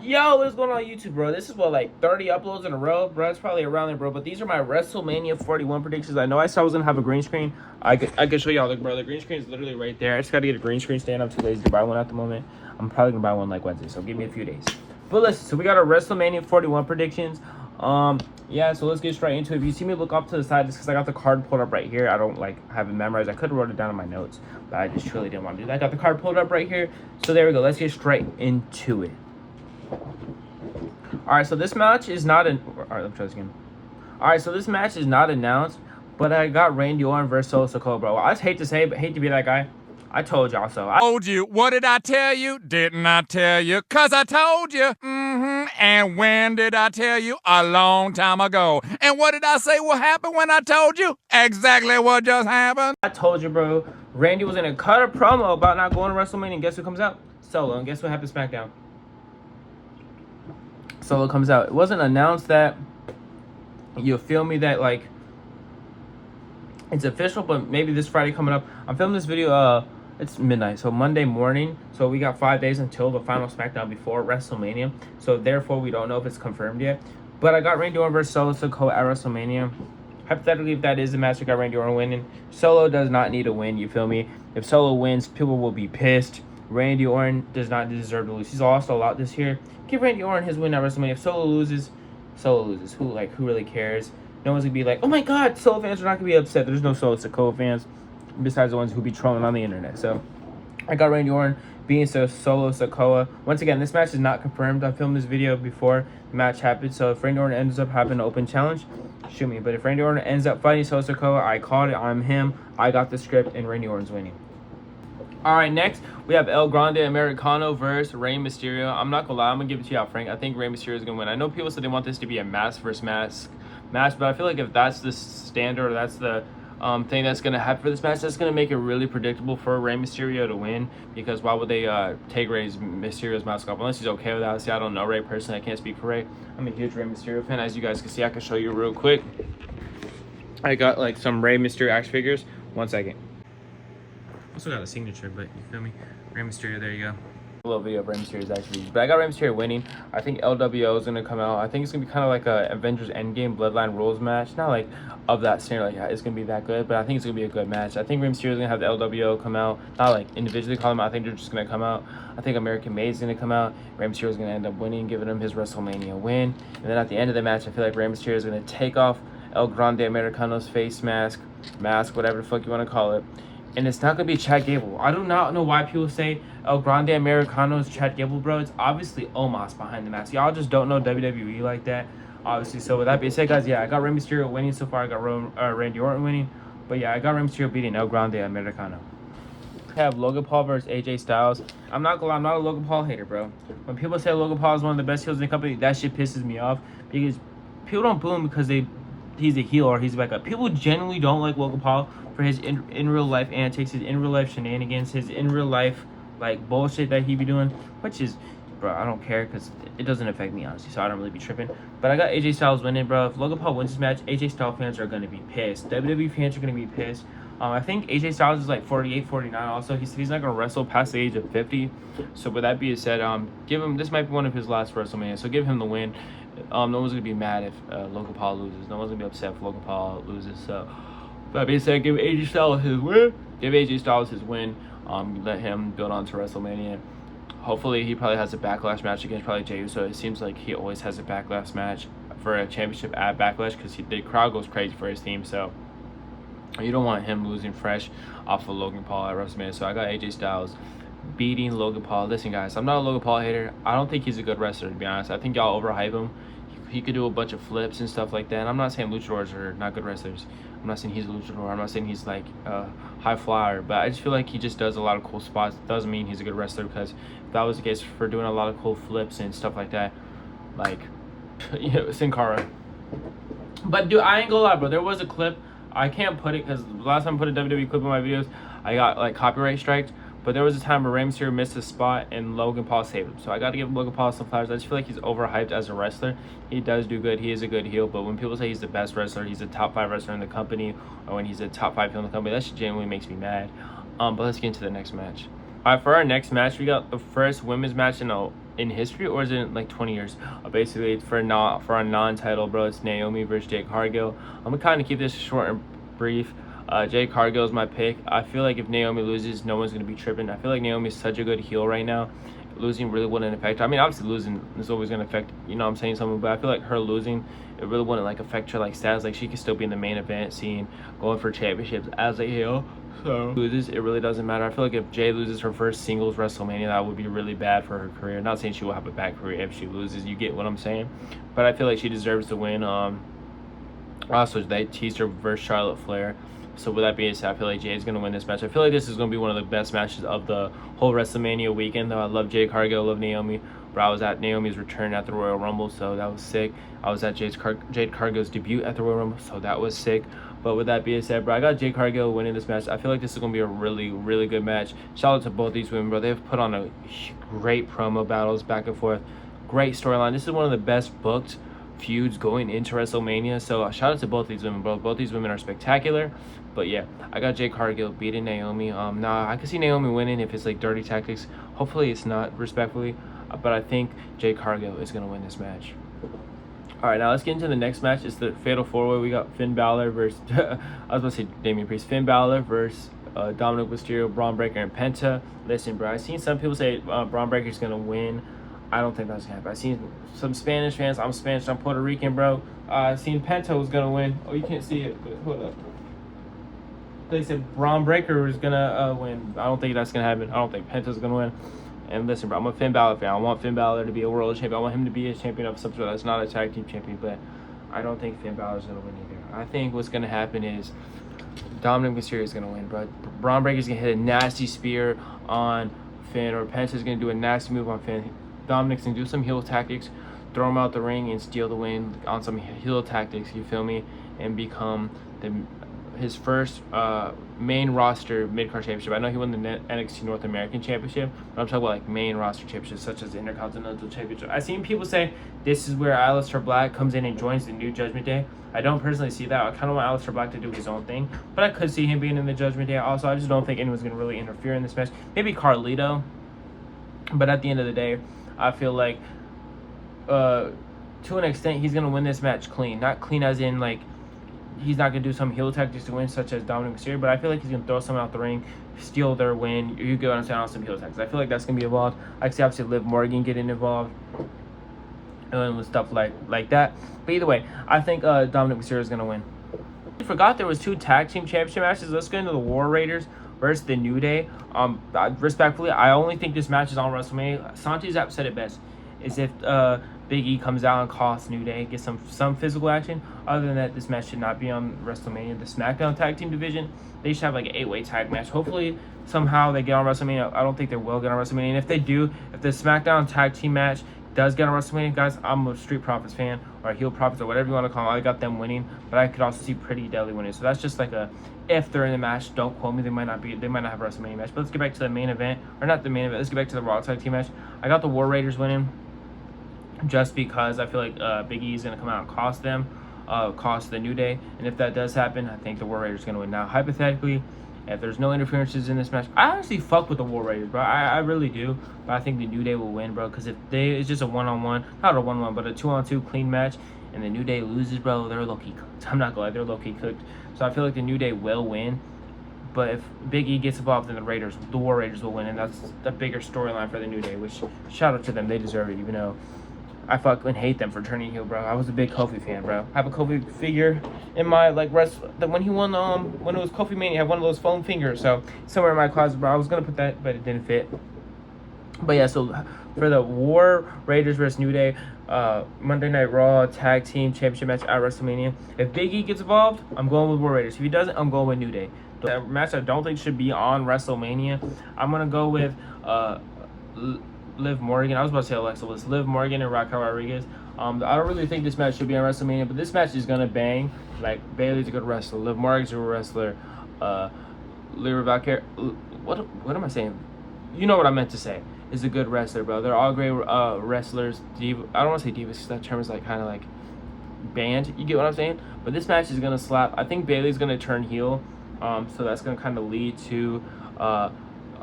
Yo, what's going on YouTube, bro? This is what, like 30 uploads in a row, bro. It's probably around there, bro. But these are my WrestleMania 41 predictions. I know I said I was gonna have a green screen. I could show y'all, bro. The green screen is literally right there. I just gotta get a green screen stand. I'm too lazy to buy one at the moment. I'm probably gonna buy one like Wednesday, so give me a few days. But listen, so we got our WrestleMania 41 predictions. Yeah, so let's get straight into it. If you see me look off to the side, just because I got the card pulled up right here. I don't like have it memorized. I could have wrote it down in my notes, but I just truly didn't want to do that. I got the card pulled up right here. So there we go. Let's get straight into it. Alright, so this match is not an. Alright, let's try this again. Alright, so this match is not announced, but I got Randy Orton versus Solo Sikoa, bro. I just hate to say it, but hate to be that guy. I told y'all so. I told you. What did I tell you? Didn't I tell you? 'Cause I told you. And when did I tell you? A long time ago. And what did I say will happen when I told you? Exactly what just happened. I told you, bro. Randy was gonna cut a promo about not going to WrestleMania, and guess who comes out? Solo. And guess what happened SmackDown? Solo comes out. It wasn't announced that, you feel me, that like it's official, but maybe this Friday coming up. I'm filming this video, it's midnight, so Monday morning. So we got 5 days until the final SmackDown before WrestleMania. So therefore, we don't know if it's confirmed yet. But I got Randy Orton versus Solo Sikoa at WrestleMania. Hypothetically, if that is the match, I got Randy Orton winning. Solo does not need a win, you feel me? If Solo wins, people will be pissed. Randy Orton does not deserve to lose. He's lost a lot this year. Give Randy Orton his win at WrestleMania. If Solo loses, Solo loses. Who really cares? No one's gonna be like, oh my god, Solo fans are not gonna be upset. There's no Solo Sikoa fans besides the ones who be trolling on the internet. So I got Randy Orton being Solo Sikoa. Once again, this match is not confirmed. I filmed this video before the match happened. So if Randy Orton ends up having an open challenge, shoot me. But if Randy Orton ends up fighting Solo Sikoa, I called it. I'm him. I got the script, and Randy Orton's winning. All right, next we have El Grande Americano versus Rey Mysterio. I'm not gonna lie, I'm gonna give it to you out, Frank. I think Rey Mysterio is gonna win. I know people said they want this to be a mask versus mask match, but I feel like if that's the standard, or that's the thing that's gonna happen for this match, that's gonna make it really predictable for Rey Mysterio to win. Because why would they take Mysterio's mask off unless he's okay with that? See, I don't know Rey personally. I can't speak for Rey. I'm a huge Rey Mysterio fan, as you guys can see. I can show you real quick. I got like some Rey Mysterio action figures. 1 second. Also got a signature, but you feel me? Rey Mysterio, there you go. A little video of Rey Mysterio's actually, but I got Rey Mysterio winning. I think LWO is gonna come out. I think it's gonna be kind of like a Avengers Endgame Bloodline Rules match. Not like of that standard, like it's gonna be that good, but I think it's gonna be a good match. I think Rey Mysterio is gonna have the LWO come out, not like individually call them out. I think they're just gonna come out. I think American Made is gonna come out. Rey Mysterio is gonna end up winning, giving him his WrestleMania win. And then at the end of the match, I feel like Rey Mysterio is gonna take off El Grande Americano's face mask, whatever the fuck you want to call it. And it's not going to be Chad Gable. I do not know why people say El Grande Americano is Chad Gable, bro. It's obviously Omos behind the mask. Y'all just don't know WWE like that, obviously. So with that being said, guys, yeah, I got Rey Mysterio winning so far. I got Randy Orton winning. But yeah, I got Rey Mysterio beating El Grande Americano. I have Logan Paul versus AJ Styles. I'm not going to lie, I'm not a Logan Paul hater, bro. When people say Logan Paul is one of the best heels in the company, that shit pisses me off. Because people don't boo him because he's a heel or he's a backup. People genuinely don't like Logan Paul for his in real life antics, his in real life shenanigans, his in real life like bullshit that he be doing, which is, bro, I don't care because it doesn't affect me honestly, so I don't really be tripping. But I got AJ Styles winning, bro. If Logan Paul wins this match, AJ Styles fans are gonna be pissed. WWE fans are gonna be pissed. I think AJ Styles is like 48, 49 also. He said he's not gonna wrestle past the age of 50. So with that being said, give him, this might be one of his last WrestleMania, so give him the win. No one's gonna be mad if Logan Paul loses. No one's gonna be upset if Logan Paul loses. So that being said, give AJ Styles his win. Give AJ Styles his win. Let him build on to WrestleMania. Hopefully, he probably has a Backlash match against probably Jey Uso. It seems like he always has a Backlash match for a championship at Backlash because the crowd goes crazy for his team. So you don't want him losing fresh off of Logan Paul at WrestleMania. So I got AJ Styles beating Logan Paul. Listen, guys, I'm not a Logan Paul hater. I don't think he's a good wrestler, to be honest. I think y'all overhype him. He could do a bunch of flips and stuff like that. And I'm not saying luchadors are not good wrestlers. I'm not saying he's a luchador. I'm not saying he's like a high flyer. But I just feel like he just does a lot of cool spots. Doesn't mean he's a good wrestler, because if that was the case for doing a lot of cool flips and stuff like that, like, you know, Sin Cara. But dude, I ain't gonna lie, bro. There was a clip. I can't put it because the last time I put a WWE clip in my videos, I got like copyright striked. But there was a time where Rey Mysterio missed a spot and Logan Paul saved him. So I got to give Logan Paul some flowers. I just feel like he's overhyped as a wrestler. He does do good. He is a good heel. But when people say he's the best wrestler, he's a top 5 wrestler in the company, or when he's a top 5 heel in the company, that shit genuinely makes me mad. But let's get into the next match. All right, for our next match, we got the first women's match in a in history, or is it in like 20 years? Basically, for a non-title, bro, it's Naomi versus Jade Cargill. I'm gonna kind of keep this short and brief. Jade Cargill is my pick. I feel like if Naomi loses, no one's gonna be tripping. I feel like Naomi's such a good heel right now. Losing really wouldn't affect her. I mean, obviously losing is always gonna affect, you know what I'm saying, someone, but I feel like her losing, it really wouldn't like affect her like status. Like she could still be in the main event scene, going for championships as a heel. So loses, it really doesn't matter. I feel like if Jade loses her first singles WrestleMania, that would be really bad for her career. Not saying she will have a bad career if she loses, you get what I'm saying, but I feel like she deserves to win. Also, they teased her versus Charlotte Flair. So with that being said, I feel like Jade's going to win this match. I feel like this is going to be one of the best matches of the whole WrestleMania weekend, though. I love Jade Cargill, I love Naomi. But I was at Naomi's return at the Royal Rumble, so that was sick. I was at Jade Cargill's debut at the Royal Rumble, so that was sick. But with that being said, bro, I got Jade Cargill winning this match. I feel like this is going to be a really, really good match. Shout out to both these women, bro. They've put on a great promo battles back and forth. Great storyline. This is one of the best booked feuds going into WrestleMania. So shout out to both these women, bro. Both these women are spectacular. But yeah, I got Jade Cargill beating Naomi. Nah, I could see Naomi winning if it's like dirty tactics. Hopefully it's not, respectfully. But I think Jade Cargill is going to win this match. All right, now let's get into the next match. It's the Fatal 4-Way. We got Finn Balor versus, I was about to say Damian Priest. Finn Balor versus Dominic Mysterio, Braun Breaker, and Penta. Listen, bro, I've seen some people say Braun Breaker's going to win. I don't think that's going to happen. I've seen some Spanish fans. I'm Spanish. I'm Puerto Rican, bro. I've seen Penta was going to win. Oh, you can't see it, but hold up. They said Braun Breaker was going to win. I don't think that's going to happen. I don't think Penta's going to win. And listen, bro, I'm a Finn Balor fan. I want Finn Balor to be a world champion. I want him to be a champion of some sort that's not a tag team champion, but I don't think Finn Balor's going to win either. I think what's going to happen is Dominic Mysterio is going to win, bro. Braun Breaker's going to hit a nasty spear on Finn, or Penta's going to do a nasty move on Finn. Dominic's going to do some heel tactics, throw him out the ring, and steal the win on some heel tactics, you feel me, and become his first main roster mid-card championship. I know he won the NXT North American Championship, but I'm talking about like main roster championships such as the Intercontinental Championship. I've seen people say this is where Aleister Black comes in and joins the New Judgment Day. I don't personally see that. I kind of want Aleister Black to do his own thing, but I could see him being in the Judgment Day. Also, I just don't think anyone's going to really interfere in this match. Maybe Carlito, but at the end of the day, I feel like to an extent he's going to win this match clean. Not clean as in like he's not going to do some heel tactics to win, such as Dominic Mysterio, but I feel like he's going to throw someone out the ring, steal their win. You get what I'm saying, on some heel tactics. I feel like that's going to be involved. I can see obviously Liv Morgan getting involved and with stuff like that. But either way, I think Dominic Mysterio is going to win. I forgot there was 2 tag team championship matches. Let's get into the War Raiders versus the New Day. Respectfully, I only think this match is on WrestleMania. Santi Zap said it best, is if Big E comes out and costs New Day, get some physical action. Other than that, this match should not be on WrestleMania. The SmackDown tag team division, they should have like an 8-way tag match. Hopefully, somehow they get on WrestleMania. I don't think they will get on WrestleMania. And if they do, if the SmackDown tag team match does get on WrestleMania, guys, I'm a Street Profits fan, or Heel Profits, or whatever you want to call them. I got them winning, but I could also see Pretty Deadly winning. So that's just like a, if they're in the match, don't quote me. They might not have a WrestleMania match. But let's get back to the main event, or not the main event. Let's get back to the Raw tag team match. I got the War Raiders winning, just because I feel like Big E is going to come out and cost them, cost the New Day. And if that does happen, I think the War Raiders are going to win. Now, hypothetically, if there's no interferences in this match, I honestly fuck with the War Raiders, bro. I really do. But I think the New Day will win, bro. Because if it's just a one-on-one, not a one-on-one, but a 2-on-2 clean match, and the New Day loses, bro, they're low-key cooked. I'm not going to lie, they're low-key cooked. So I feel like the New Day will win. But if Big E gets involved, then the War Raiders will win. And that's the bigger storyline for the New Day, which, shout out to them. They deserve it, even though I fucking hate them for turning heel, bro. I was a big Kofi fan, bro. I have a Kofi figure in my, like, when he won, when it was Kofi Mania, I have one of those foam fingers. So, somewhere in my closet, bro. I was going to put that, but it didn't fit. But yeah, so for the War Raiders versus New Day, Monday Night Raw Tag Team Championship match at WrestleMania. If Big E gets involved, I'm going with War Raiders. If he doesn't, I'm going with New Day. The match I don't think should be on WrestleMania, I'm going to go with Liv Morgan. I was about to say Alexa Bliss. Liv Morgan and Raquel Rodriguez. I don't really think this match should be on WrestleMania, but this match is gonna bang. Like, Bayley's a good wrestler. Liv Morgan's a good wrestler. Lyra Valkyrie. What am I saying? You know what I meant to say. Is a good wrestler, bro. They're all great wrestlers. I don't want to say divas because that term is like kind of like banned. You get what I'm saying? But this match is gonna slap. I think Bayley's gonna turn heel. So that's gonna kind of lead to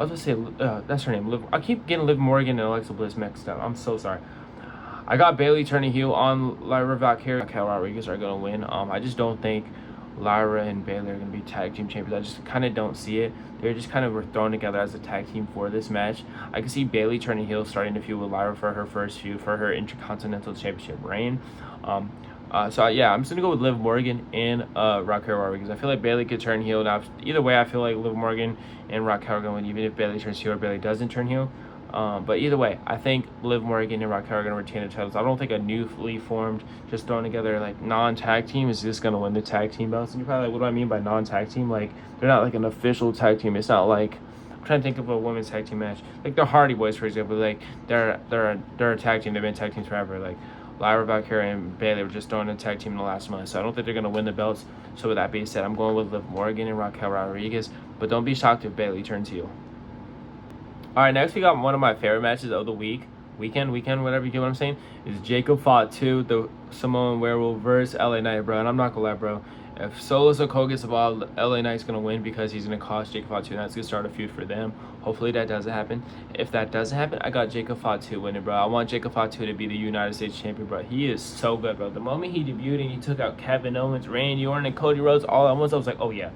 I was gonna say that's her name. I keep getting Liv Morgan and Alexa Bliss mixed up. I'm so sorry. I got Bailey turning heel on Lyra Valkyria. Raquel Rodriguez are gonna win. I just don't think Lyra and Bailey are gonna be tag team champions. I just kind of don't see it. They're just kind of were thrown together as a tag team for this match. I can see Bailey turning heel, starting to feud with Lyra for her first feud for her Intercontinental Championship reign. So yeah, I'm just gonna go with Liv Morgan and Raquel Rodriguez. I feel like Bailey could turn heel. Now, either way, I feel like Liv Morgan and Raquel are gonna win, even if Bailey turns heel or Bailey doesn't turn heel. But either way, I think Liv Morgan and Raquel are going to retain the titles. I don't think a newly formed, just thrown together, like, non-tag team is just going to win the tag team belts. And you're probably like, what do I mean by non-tag team? Like, they're not, like, an official tag team. It's not like, I'm trying to think of a women's tag team match. Like, the Hardy Boys, for example. Like, they're a tag team. They've been tag teams forever. Like, Lyra Valkyria and Bailey were just thrown in a tag team in the last month. So I don't think they're going to win the belts. So with that being said, I'm going with Liv Morgan and Raquel Rodriguez. But don't be shocked if Bailey turns heel. All right, next we got one of my favorite matches of the weekend, whatever, you get what I'm saying, is Jacob Fatu, the Samoan Werewolf versus LA Knight, bro. And I'm not gonna lie, bro. If Solo Sikoa gets involved, LA Knight's gonna win because he's gonna cost Jacob Fatu, and that's gonna start a feud for them. Hopefully that doesn't happen. If that doesn't happen, I got Jacob Fatu winning, bro. I want Jacob Fatu to be the United States champion, bro. He is so good, bro. The moment he debuted and he took out Kevin Owens, Randy Orton, and Cody Rhodes all at once, I was like, oh yeah,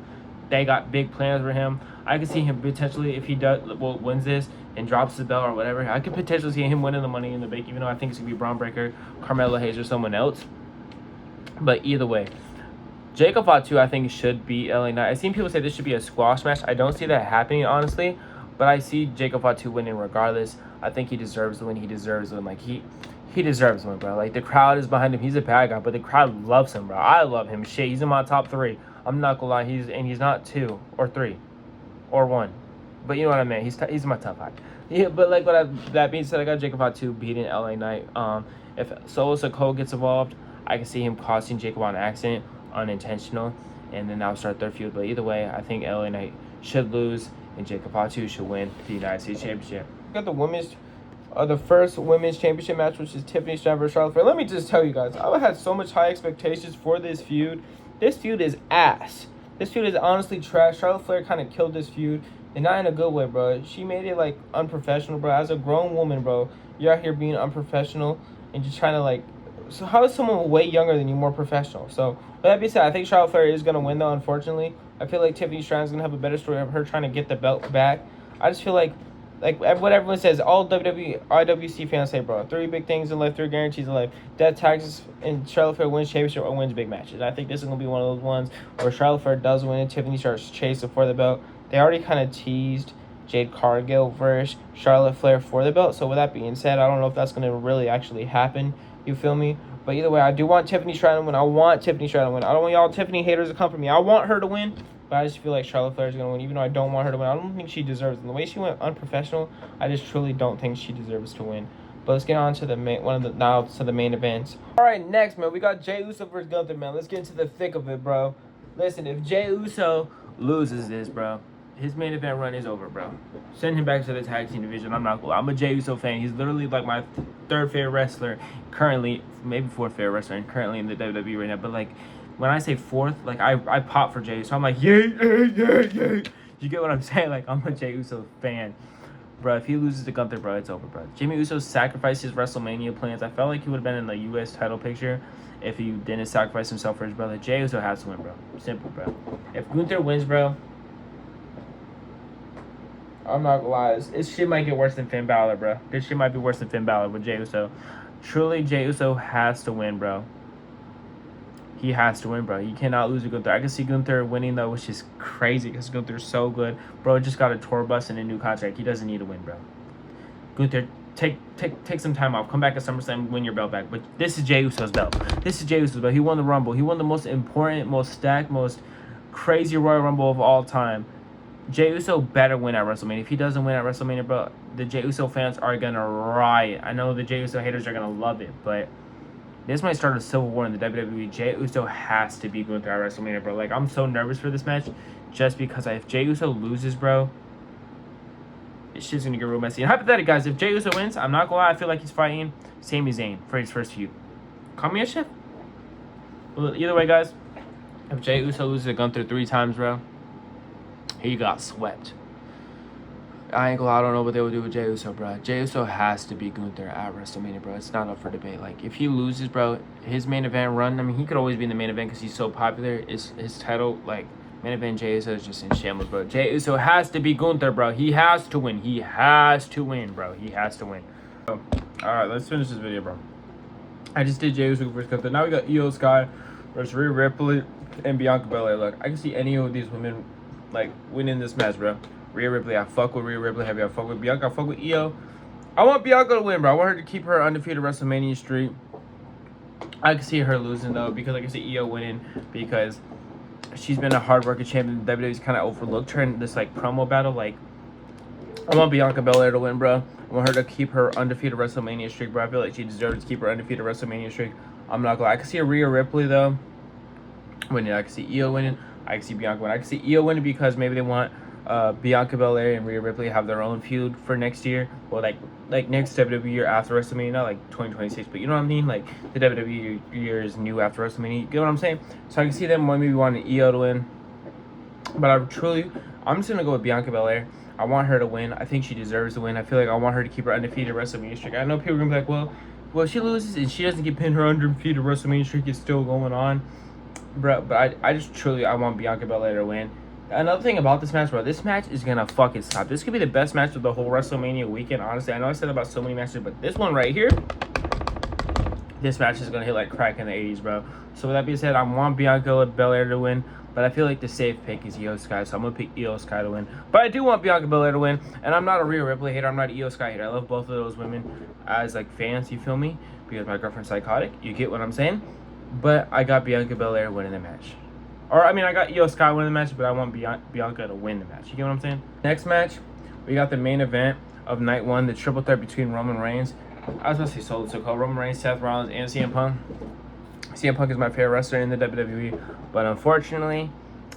they got big plans for him. I could see him potentially, if he wins this and drops the belt or whatever, I could potentially see him winning the Money in the Bank, even though I think it's going to be Braun Breaker, Carmelo Hayes, or someone else. But either way, Jacob Fatu, I think, should beat LA Knight. I've seen people say this should be a squash match. I don't see that happening, honestly, but I see Jacob Fatu winning regardless. I think he deserves the win. He deserves the win. Like, he deserves the win, bro. Like, the crowd is behind him. He's a bad guy, but the crowd loves him, bro. I love him. Shit, he's in my top 3. I'm not gonna lie, he's not 2 or 3 or 1, but you know what I mean. He's in my top 5. Yeah, but like that being said, I got Jacob Fatu beating LA Knight. If Solo Sikoa gets involved, I can see him costing Jacob on accident, unintentional, and then I'll start their feud. But either way, I think LA Knight should lose and Jacob Fatu should win the United States Championship. We got the first women's championship match, which is Tiffany Stratton versus Charlotte Flair. Let me just tell you guys, I had so much high expectations for this feud. This feud is ass. This feud is honestly trash. Charlotte Flair kind of killed this feud, and not in a good way, bro. She made it, like, unprofessional, bro. As a grown woman, bro, you're out here being unprofessional and just trying to, like... So how is someone way younger than you more professional? So, with that being said, I think Charlotte Flair is going to win, though, unfortunately. I feel like Tiffany Stratton's going to have a better story of her trying to get the belt back. I just feel like what everyone says, all WWE, IWC fans say, bro, 3 big things in life, 3 guarantees in life. Death, taxes, and Charlotte Flair wins championship or wins big matches. I think this is going to be one of those ones where Charlotte Flair does win and Tiffany starts chasing for the belt. They already kind of teased Jade Cargill versus Charlotte Flair for the belt. So with that being said, I don't know if that's going to really actually happen. You feel me? But either way, I do want Tiffany Stratton to win. I want Tiffany Stratton to win. I don't want y'all Tiffany haters to come for me. I want her to win. But I just feel like Charlotte Flair is going to win, even though I don't want her to win. I don't think she deserves it. And the way she went unprofessional, I just truly don't think she deserves to win. But let's get on to the main events. All right, next, man, we got Jey Uso versus Gunther, man. Let's get into the thick of it, bro. Listen, if Jey Uso loses this, bro, his main event run is over, bro. Send him back to the tag team division. I'm a Jey Uso fan. He's literally like my 3rd favorite wrestler currently, maybe 4th favorite wrestler, and currently in the WWE right now. But like, when I say 4th, like I pop for Jey, so I'm like, yay. You get what I'm saying? Like, I'm a Jey Uso fan. Bro, if he loses to Gunther, bro, it's over, bro. Jimmy Uso sacrificed his WrestleMania plans. I felt like he would have been in the U.S. title picture if he didn't sacrifice himself for his brother. Jey Uso has to win, bro. Simple, bro. If Gunther wins, bro, I'm not gonna lie, this shit might get worse than Finn Balor, bro. This shit might be worse than Finn Balor with Jey Uso. Truly, Jey Uso has to win, bro. He has to win, bro. He cannot lose to Gunther. I can see Gunther winning, though, which is crazy because Gunther's so good. Bro just got a tour bus and a new contract. He doesn't need to win, bro. Gunther, take some time off. Come back at SummerSlam, win your belt back. But this is Jey Uso's belt. This is Jey Uso's belt. He won the Rumble. He won the most important, most stacked, most crazy Royal Rumble of all time. Jey Uso better win at WrestleMania. If he doesn't win at WrestleMania, bro, the Jey Uso fans are going to riot. I know the Jey Uso haters are going to love it, but this might start a civil war in the WWE. Jey Uso has to beat Gunther at WrestleMania, bro. Like, I'm so nervous for this match just because if Jey Uso loses, bro, it's just going to get real messy. And hypothetically, guys, if Jey Uso wins, I'm not going to lie, I feel like he's fighting Sami Zayn for his first feud. Call me a chef. Well, either way, guys, if Jey Uso loses to Gunther 3 times, bro, he got swept. I ain't gonna lie, I don't know what they would do with Jey Uso, bro. Jey Uso has to be Gunther at WrestleMania, bro. It's not up for debate. Like, if he loses, bro, his main event run, I mean, he could always be in the main event because he's so popular. Is his title, like, main event Jey Uso is just in shambles, bro. Jey Uso has to be Gunther, bro. He has to win. He has to win, bro. He has to win. So, alright, let's finish this video, bro. I just did Jey Uso versus Gunther. Now we got Io Sky versus Rhea Ripley and Bianca Belair. Look, I can see any of these women, like, winning this match, bro. Rhea Ripley, I fuck with Rhea Ripley heavy. I fuck with Bianca. I fuck with Io. I want Bianca to win, bro. I want her to keep her undefeated WrestleMania streak. I can see her losing, though, because I can see Io winning because she's been a hard-working champion. WWE's kind of overlooked her in this, like, promo battle. Like, I want Bianca Belair to win, bro. I want her to keep her undefeated WrestleMania streak, bro. I feel like she deserves to keep her undefeated WrestleMania streak. I'm not gonna lie. I can see a Rhea Ripley, though, winning. I can see Io winning. I can see Bianca winning. I can see Io winning because maybe they want Bianca Belair and Rhea Ripley have their own feud for next year, or like next WWE year after WrestleMania, not like 2026, but you know what I mean, like the WWE year is new after WrestleMania. You get what I'm saying? So I can see them maybe wanting Io to win, but I'm just gonna go with Bianca Belair. I want her to win. I think she deserves to win. I feel like I want her to keep her undefeated WrestleMania streak. I know people are gonna be like, well, if she loses and she doesn't get pinned, her undefeated WrestleMania streak is still going on, bro. But I want Bianca Belair to win. Another thing about this match, bro, this match is gonna fucking stop. This could be the best match of the whole WrestleMania weekend, honestly. I know I said about so many matches, but this one right here, this match is gonna hit like crack in the 80s, bro. So with that being said, I want Bianca Belair to win, but I feel like the safe pick is Io Sky, so I'm gonna pick Io Sky to win. But I do want Bianca Belair to win, and I'm not a Rhea Ripley hater. I'm not an Io Sky hater. I love both of those women as like fans. You feel me? Because my girlfriend's psychotic. You get what I'm saying? But I got Bianca Belair winning the match. Or, I mean, I got Io Sky winning the match, but I want Bianca to win the match. You get what I'm saying? Next match, we got the main event of night one, the triple threat between Roman Reigns. I was about to say Solo Sikoa, Roman Reigns, Seth Rollins, and CM Punk. CM Punk is my favorite wrestler in the WWE, but unfortunately,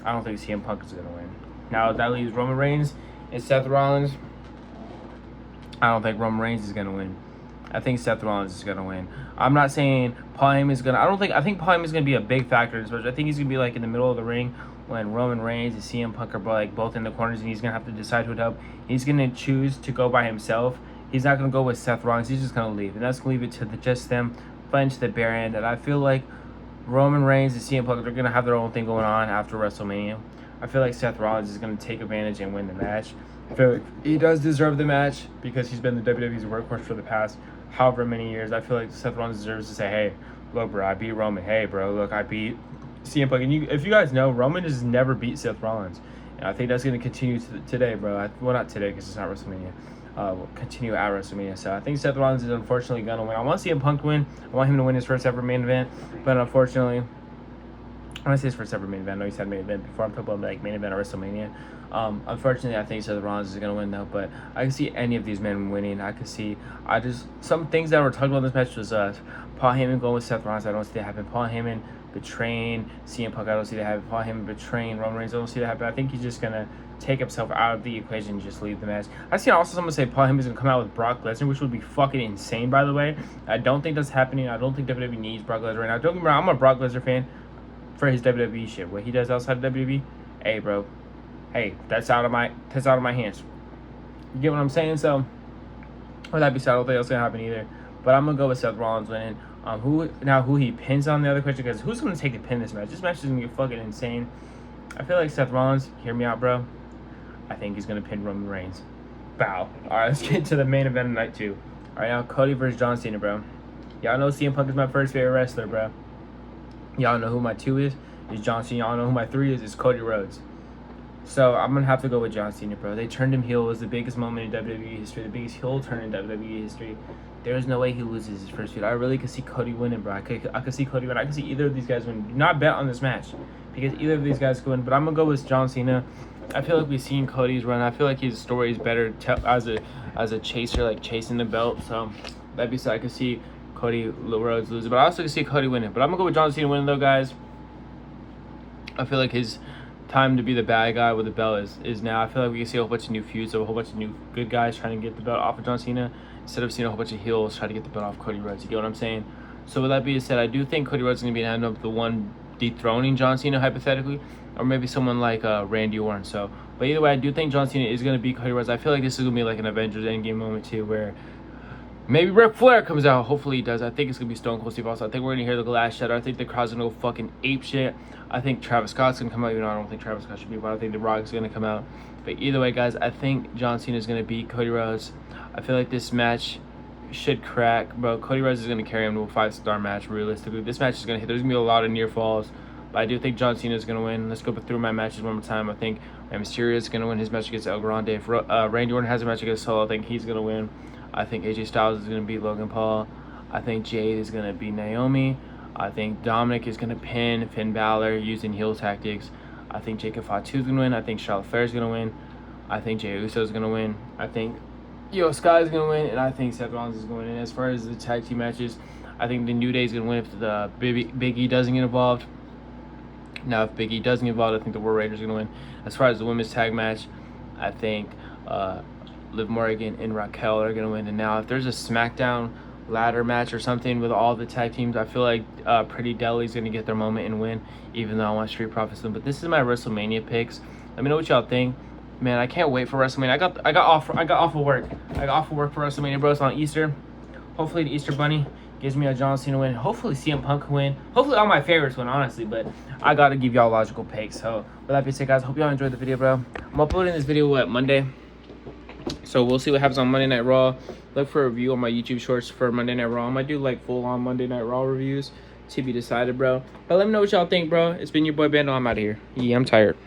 I don't think CM Punk is going to win. Now, that leaves Roman Reigns and Seth Rollins. I don't think Roman Reigns is going to win. I think Seth Rollins is going to win. I'm not saying Paul Heyman is going to... I think Paul Heyman is going to be a big factor in this match. I think he's going to be like in the middle of the ring when Roman Reigns and CM Punk are like both in the corners, and he's going to have to decide who to help. He's going to choose to go by himself. He's not going to go with Seth Rollins. He's just going to leave. And that's going to leave it to just them fighting to the bare end. And I feel like Roman Reigns and CM Punk are going to have their own thing going on after WrestleMania. I feel like Seth Rollins is going to take advantage and win the match. I feel like he does deserve the match because he's been the WWE's workhorse for the past however many years. I feel like Seth Rollins deserves to say, hey, look, bro, I beat Roman. Hey, bro, look, I beat CM Punk. And if you guys know, Roman has never beat Seth Rollins. And I think that's going to continue today, bro. Well, not today because it's not WrestleMania. Will continue at WrestleMania. So I think Seth Rollins is unfortunately going to win. I want to see CM Punk win. I want him to win his first ever main event. But unfortunately, I want to say his first ever main event. I know he's had main event before. I'm talking about like main event at WrestleMania. Unfortunately, I think Seth Rollins is going to win though. But I can see any of these men winning. I can see. Some things that were talked about in this match was Paul Heyman going with Seth Rollins. I don't see that happen. Paul Heyman betraying CM Punk. I don't see that happen. Paul Heyman betraying Roman Reigns. I don't see that happen. I think he's just going to take himself out of the equation and just leave the match. I seen also someone say Paul Heyman's going to come out with Brock Lesnar, which would be fucking insane, by the way. I don't think that's happening. I don't think WWE needs Brock Lesnar right now. Don't get me wrong, I'm a Brock Lesnar fan for his WWE shit. What he does outside of WWE, hey, bro. Hey, that's out of my hands. You get what I'm saying? So, with that being said, I don't think that's going to happen either. But I'm going to go with Seth Rollins winning. Who he pins on the other question, because who's going to take the pin this match? This match is going to get fucking insane. I feel like Seth Rollins, hear me out, bro. I think he's going to pin Roman Reigns. Bow. Alright, let's get to the main event of night 2. Alright, now Cody versus John Cena, bro. Y'all know CM Punk is my first favorite wrestler, bro. Y'all know who my 2 is John Cena. Y'all know who my 3 is Cody Rhodes. So I'm going to have to go with John Cena, bro. They turned him heel. It was the biggest moment in WWE history. The biggest heel turn in WWE history. There's no way he loses his first feud. I really could see Cody winning, bro. I could see Cody win. I could see either of these guys win. Do not bet on this match because either of these guys could win. But I'm going to go with John Cena. I feel like we've seen Cody's run. I feel like his story is better as a chaser, like chasing the belt. So that'd be so I could see Cody Rhodes losing. But I also could see Cody winning. But I'm going to go with John Cena winning, though, guys. I feel like his time to be the bad guy with the belt is now. I feel like we can see a whole bunch of new feuds of a whole bunch of new good guys trying to get the belt off of John Cena instead of seeing a whole bunch of heels try to get the belt off Cody Rhodes. You get what I'm saying? So with that being said, I do think Cody Rhodes is going to be end up the one dethroning John Cena hypothetically, or maybe someone like Randy Orton. So But either way, I do think John Cena is going to beat Cody Rhodes. I feel like this is going to be like an Avengers Endgame moment too, where maybe Ric Flair comes out. Hopefully he does. I think it's going to be Stone Cold Steve Austin. I think we're going to hear the glass shatter. I think the crowd's going to go fucking ape shit. I think Travis Scott's going to come out. Even though I don't think Travis Scott should be, but I think The Rock's going to come out. But either way, guys, I think John Cena is going to beat Cody Rhodes. I feel like this match should crack, bro. Cody Rhodes is going to carry him to a 5-star match, realistically. This match is going to hit. There's going to be a lot of near falls. But I do think John Cena is going to win. Let's go through my matches one more time. I think Rey Mysterio is going to win his match against El Grande. If Randy Orton has a match against Solo, I think he's going to win. I think AJ Styles is going to beat Logan Paul. I think Jade is going to beat Naomi. I think Dominic is going to pin Finn Balor using heel tactics. I think Jacob Fatu is going to win. I think Charlotte Flair is going to win. I think Jey Uso is going to win. I think Io Sky is going to win. And I think Seth Rollins is going to win. As far as the tag team matches, I think the New Day is going to win if the Big E doesn't get involved. Now, if Big E doesn't get involved, I think the War Raiders are going to win. As far as the women's tag match, I think Liv Morgan and Raquel are going to win. And now, if there's a SmackDown ladder match or something with all the tag teams, I feel like Pretty Deli's going to get their moment and win, even though I want Street Profits to win. But this is my WrestleMania picks. Let me know what y'all think. Man, I can't wait for WrestleMania. I got off of work. I got off of work for WrestleMania, bro. It's on Easter. Hopefully, the Easter Bunny gives me a John Cena win. Hopefully, CM Punk win. Hopefully, all my favorites win, honestly. But I got to give y'all logical picks. So, with that being said, guys, hope y'all enjoyed the video, bro. I'm uploading this video, Monday? So, we'll see what happens on Monday Night Raw. Look for a review on my YouTube shorts for Monday Night Raw. I might do, like, full-on Monday Night Raw reviews. To be decided, bro. But let me know what y'all think, bro. It's been your boy, Bando. I'm out of here. Yeah, I'm tired.